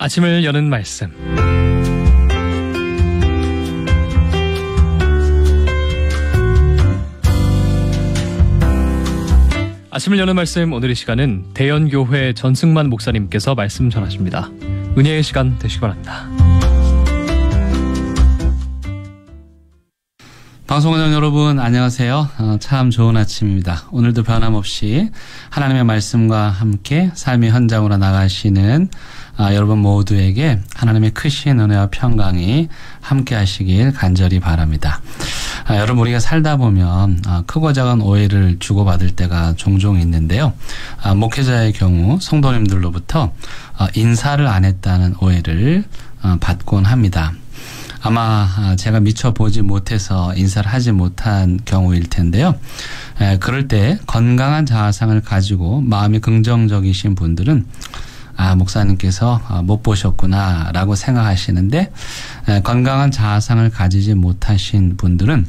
아침을 여는 말씀. 아침을 여는 말씀, 오늘의 시간은 대연교회 전승만 목사님께서 말씀 전하십니다. 은혜의 시간 되시기 바랍니다. 방송관 여러분 안녕하세요. 참 좋은 아침입니다. 오늘도 변함없이 하나님의 말씀과 함께 삶의 현장으로 나가시는 여러분 모두에게 하나님의 크신 은혜와 평강이 함께 하시길 간절히 바랍니다. 여러분, 우리가 살다 보면 크고 작은 오해를 주고받을 때가 종종 있는데요. 목회자의 경우 성도님들로부터 인사를 안 했다는 오해를 받곤 합니다. 아마 제가 미처 보지 못해서 인사를 하지 못한 경우일 텐데요. 그럴 때 건강한 자아상을 가지고 마음이 긍정적이신 분들은 목사님께서 못 보셨구나 라고 생각하시는데, 건강한 자아상을 가지지 못하신 분들은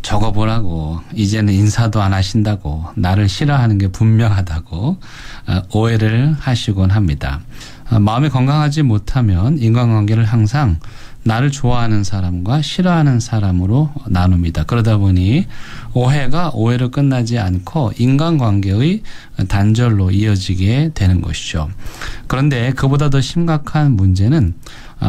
저거 보라고, 이제는 인사도 안 하신다고, 나를 싫어하는 게 분명하다고 오해를 하시곤 합니다. 마음이 건강하지 못하면 인간관계를 항상 나를 좋아하는 사람과 싫어하는 사람으로 나눕니다. 그러다 보니 오해가 오해로 끝나지 않고 인간관계의 단절로 이어지게 되는 것이죠. 그런데 그보다 더 심각한 문제는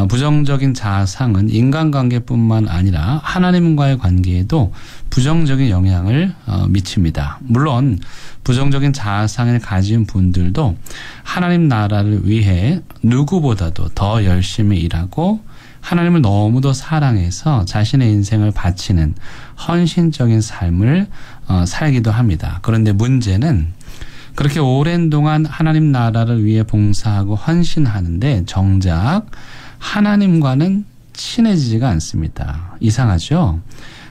부정적인 자아상은 인간관계뿐만 아니라 하나님과의 관계에도 부정적인 영향을 미칩니다. 물론 부정적인 자아상을 가진 분들도 하나님 나라를 위해 누구보다도 더 열심히 일하고 하나님을 너무도 사랑해서 자신의 인생을 바치는 헌신적인 삶을 살기도 합니다. 그런데 문제는 그렇게 오랜 동안 하나님 나라를 위해 봉사하고 헌신하는데 정작 하나님과는 친해지지가 않습니다. 이상하죠?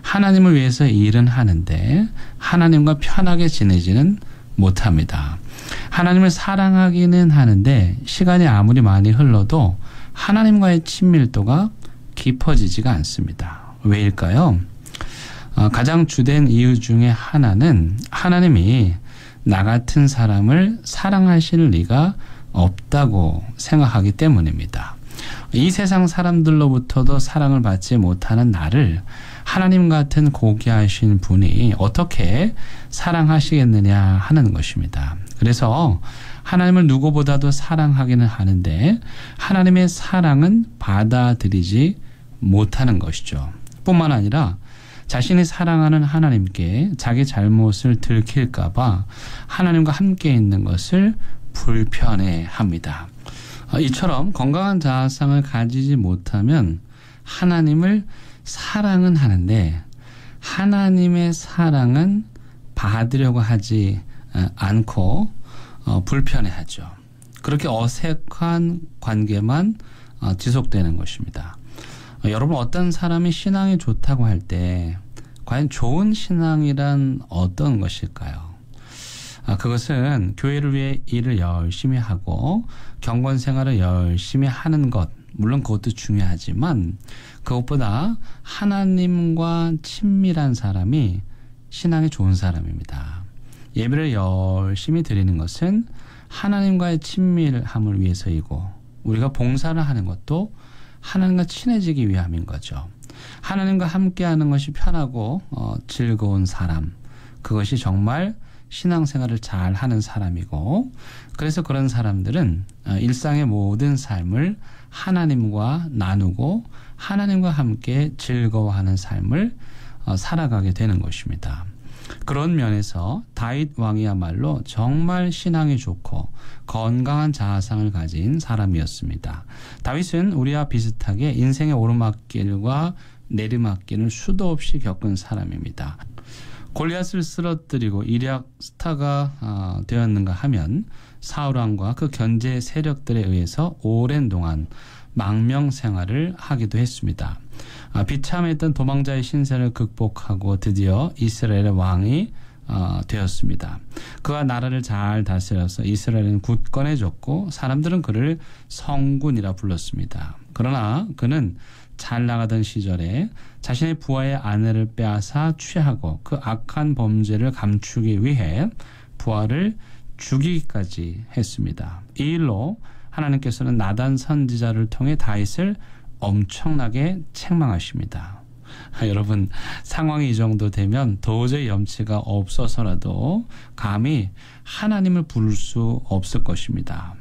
하나님을 위해서 일은 하는데 하나님과 편하게 지내지는 못합니다. 하나님을 사랑하기는 하는데 시간이 아무리 많이 흘러도 하나님과의 친밀도가 깊어지지가 않습니다. 왜일까요? 가장 주된 이유 중에 하나는 하나님이 나 같은 사람을 사랑하실 리가 없다고 생각하기 때문입니다. 이 세상 사람들로부터도 사랑을 받지 못하는 나를 하나님 같은 고귀하신 분이 어떻게 사랑하시겠느냐 하는 것입니다. 그래서 하나님을 누구보다도 사랑하기는 하는데 하나님의 사랑은 받아들이지 못하는 것이죠. 뿐만 아니라 자신이 사랑하는 하나님께 자기 잘못을 들킬까 봐 하나님과 함께 있는 것을 불편해합니다. 이처럼 건강한 자아상을 가지지 못하면 하나님을 사랑은 하는데 하나님의 사랑은 받으려고 하지 않고 불편해하죠. 그렇게 어색한 관계만 지속되는 것입니다. 여러분, 어떤 사람이 신앙이 좋다고 할 때 과연 좋은 신앙이란 어떤 것일까요? 그것은 교회를 위해 일을 열심히 하고 경건 생활을 열심히 하는 것, 물론 그것도 중요하지만 그것보다 하나님과 친밀한 사람이 신앙이 좋은 사람입니다. 예배를 열심히 드리는 것은 하나님과의 친밀함을 위해서이고 우리가 봉사를 하는 것도 하나님과 친해지기 위함인 거죠. 하나님과 함께하는 것이 편하고 즐거운 사람, 그것이 정말 신앙생활을 잘 하는 사람이고, 그래서 그런 사람들은 일상의 모든 삶을 하나님과 나누고 하나님과 함께 즐거워하는 삶을 살아가게 되는 것입니다. 그런 면에서 다윗 왕이야말로 정말 신앙이 좋고 건강한 자아상을 가진 사람이었습니다. 다윗은 우리와 비슷하게 인생의 오르막길과 내리막길을 수도 없이 겪은 사람입니다. 골리앗을 쓰러뜨리고 일약 스타가 되었는가 하면 사울왕과 그 견제 세력들에 의해서 오랜 동안 망명 생활을 하기도 했습니다. 비참했던 도망자의 신세를 극복하고 드디어 이스라엘의 왕이 되었습니다. 그가 나라를 잘 다스려서 이스라엘은 굳건해졌고 사람들은 그를 성군이라 불렀습니다. 그러나 그는 잘 나가던 시절에 자신의 부하의 아내를 빼앗아 취하고 그 악한 범죄를 감추기 위해 부하를 죽이기까지 했습니다. 이 일로 하나님께서는 나단 선지자를 통해 다윗을 엄청나게 책망하십니다. 여러분, 상황이 이 정도 되면 도저히 염치가 없어서라도 감히 하나님을 부를 수 없을 것입니다.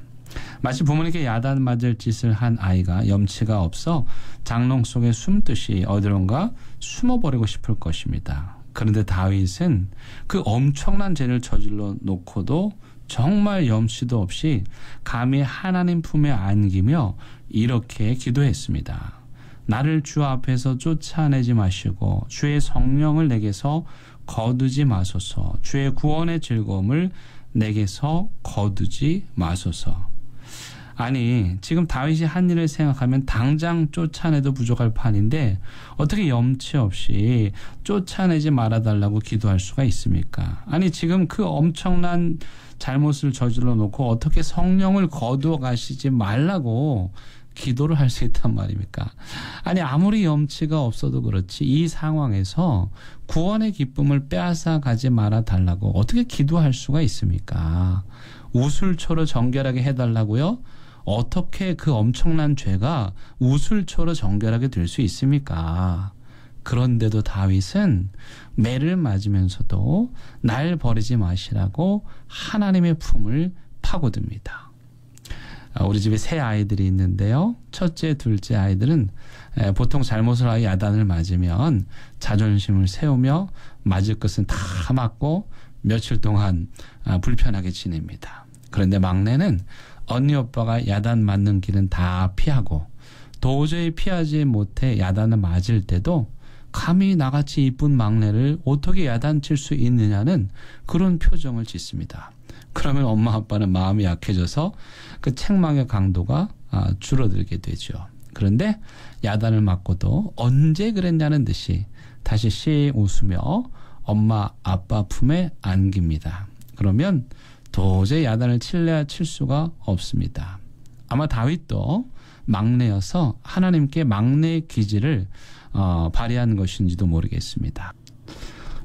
마치 부모님께 야단 맞을 짓을 한 아이가 염치가 없어 장롱 속에 숨듯이 어디론가 숨어버리고 싶을 것입니다. 그런데 다윗은 그 엄청난 죄를 저질러 놓고도 정말 염치도 없이 감히 하나님 품에 안기며 이렇게 기도했습니다. 나를 주 앞에서 쫓아내지 마시고 주의 성령을 내게서 거두지 마소서. 주의 구원의 즐거움을 내게서 거두지 마소서. 아니, 지금 다윗이 한 일을 생각하면 당장 쫓아내도 부족할 판인데 어떻게 염치 없이 쫓아내지 말아달라고 기도할 수가 있습니까? 아니, 지금 그 엄청난 잘못을 저질러 놓고 어떻게 성령을 거두어 가시지 말라고 기도를 할 수 있단 말입니까? 아니, 아무리 염치가 없어도 그렇지 이 상황에서 구원의 기쁨을 빼앗아 가지 말아 달라고 어떻게 기도할 수가 있습니까? 우술초로 정결하게 해달라고요? 어떻게 그 엄청난 죄가 우술초로 정결하게 될 수 있습니까? 그런데도 다윗은 매를 맞으면서도 날 버리지 마시라고 하나님의 품을 파고듭니다. 우리 집에 세 아이들이 있는데요. 첫째, 둘째 아이들은 보통 잘못을 하여 야단을 맞으면 자존심을 세우며 맞을 것은 다 맞고 며칠 동안 불편하게 지냅니다. 그런데 막내는 언니 오빠가 야단 맞는 길은 다 피하고 도저히 피하지 못해 야단을 맞을 때도 감히 나같이 이쁜 막내를 어떻게 야단칠 수 있느냐는 그런 표정을 짓습니다. 그러면 엄마 아빠는 마음이 약해져서 그 책망의 강도가 줄어들게 되죠. 그런데 야단을 맞고도 언제 그랬냐는 듯이 다시 씩 웃으며 엄마 아빠 품에 안깁니다. 그러면 도저히 야단을 칠래야 칠 수가 없습니다. 아마 다윗도 막내여서 하나님께 막내의 기질을 발휘한 것인지도 모르겠습니다.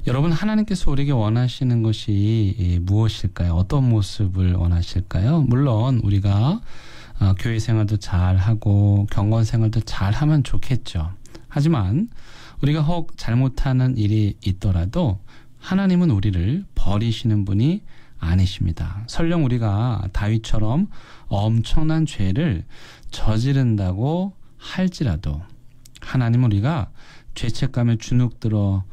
여러분, 하나님께서 우리에게 원하시는 것이 무엇일까요? 어떤 모습을 원하실까요? 물론 우리가 교회 생활도 잘하고 경건 생활도 잘하면 좋겠죠. 하지만 우리가 혹 잘못하는 일이 있더라도 하나님은 우리를 버리시는 분이 아니십니다. 설령 우리가 다윗처럼 엄청난 죄를 저지른다고 할지라도 하나님은 우리가 죄책감에 주눅들어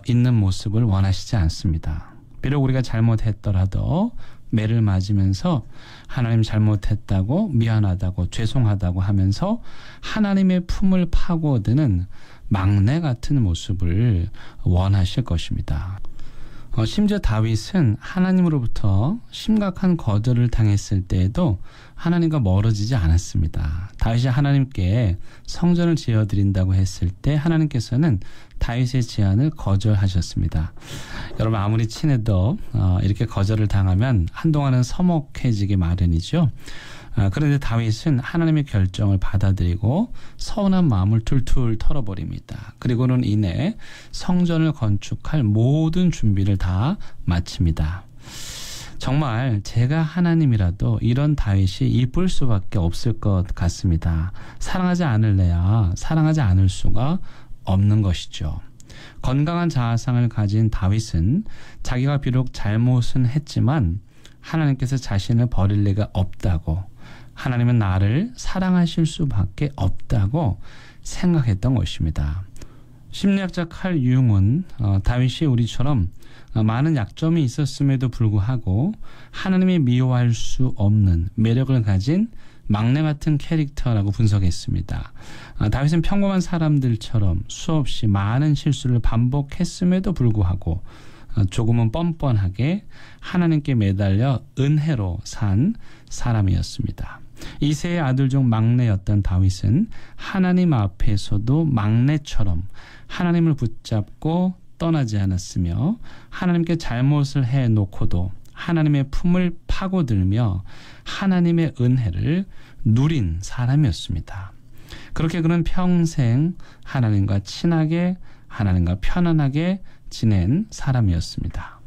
있는 모습을 원하시지 않습니다. 비록 우리가 잘못했더라도 매를 맞으면서 하나님 잘못했다고 미안하다고 죄송하다고 하면서 하나님의 품을 파고드는 막내 같은 모습을 원하실 것입니다. 심지어 다윗은 하나님으로부터 심각한 거절을 당했을 때에도 하나님과 멀어지지 않았습니다. 다윗이 하나님께 성전을 지어드린다고 했을 때 하나님께서는 다윗의 제안을 거절하셨습니다. 여러분, 아무리 친해도 이렇게 거절을 당하면 한동안은 서먹해지기 마련이죠. 그런데 다윗은 하나님의 결정을 받아들이고 서운한 마음을 툴툴 털어버립니다. 그리고는 이내 성전을 건축할 모든 준비를 다 마칩니다. 정말 제가 하나님이라도 이런 다윗이 이쁠 수밖에 없을 것 같습니다. 사랑하지 않을래야 사랑하지 않을 수가 없는 것이죠. 건강한 자아상을 가진 다윗은 자기가 비록 잘못은 했지만 하나님께서 자신을 버릴 리가 없다고, 하나님은 나를 사랑하실 수밖에 없다고 생각했던 것입니다. 심리학자 칼 융은 다윗이 우리처럼 많은 약점이 있었음에도 불구하고 하나님이 미워할 수 없는 매력을 가진 막내 같은 캐릭터라고 분석했습니다. 다윗은 평범한 사람들처럼 수없이 많은 실수를 반복했음에도 불구하고 조금은 뻔뻔하게 하나님께 매달려 은혜로 산 사람이었습니다. 이세의 아들 중 막내였던 다윗은 하나님 앞에서도 막내처럼 하나님을 붙잡고 떠나지 않았으며 하나님께 잘못을 해놓고도 하나님의 품을 파고들며 하나님의 은혜를 누린 사람이었습니다. 그렇게 그는 평생 하나님과 친하게, 하나님과 편안하게 지낸 사람이었습니다.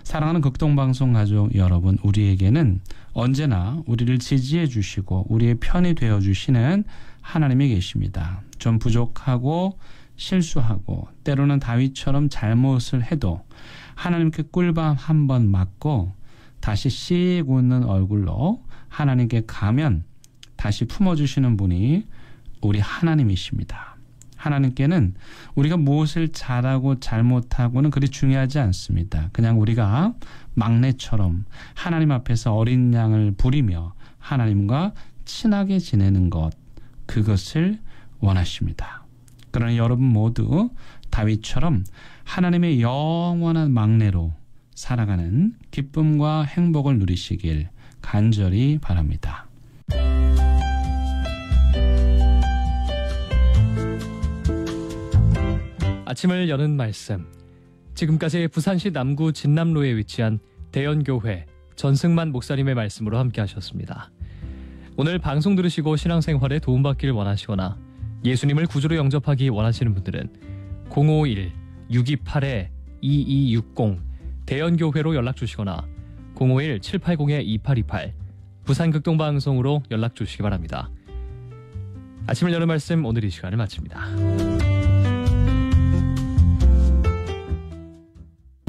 사랑하는 극동방송 가족 여러분, 우리에게는 언제나 우리를 지지해 주시고 우리의 편이 되어 주시는 하나님이 계십니다. 좀 부족하고 실수하고 때로는 다윗처럼 잘못을 해도 하나님께 꿀밤 한 번 맞고 다시 씩 웃는 얼굴로 하나님께 가면 다시 품어주시는 분이 우리 하나님이십니다. 하나님께는 우리가 무엇을 잘하고 잘못하고는 그리 중요하지 않습니다. 그냥 우리가 막내처럼 하나님 앞에서 어린 양을 부리며 하나님과 친하게 지내는 것, 그것을 원하십니다. 그러나 여러분 모두 다윗처럼 하나님의 영원한 막내로 살아가는 기쁨과 행복을 누리시길 간절히 바랍니다. 아침을 여는 말씀. 지금까지 부산시 남구 진남로에 위치한 대연교회 전승만 목사님의 말씀으로 함께 하셨습니다. 오늘 방송 들으시고 신앙생활에 도움받기를 원하시거나 예수님을 구주로 영접하기 원하시는 분들은 051-628-2260 대연교회로 연락주시거나 051-780-2828 부산극동방송으로 연락주시기 바랍니다. 아침을 여는 말씀, 오늘 이 시간을 마칩니다.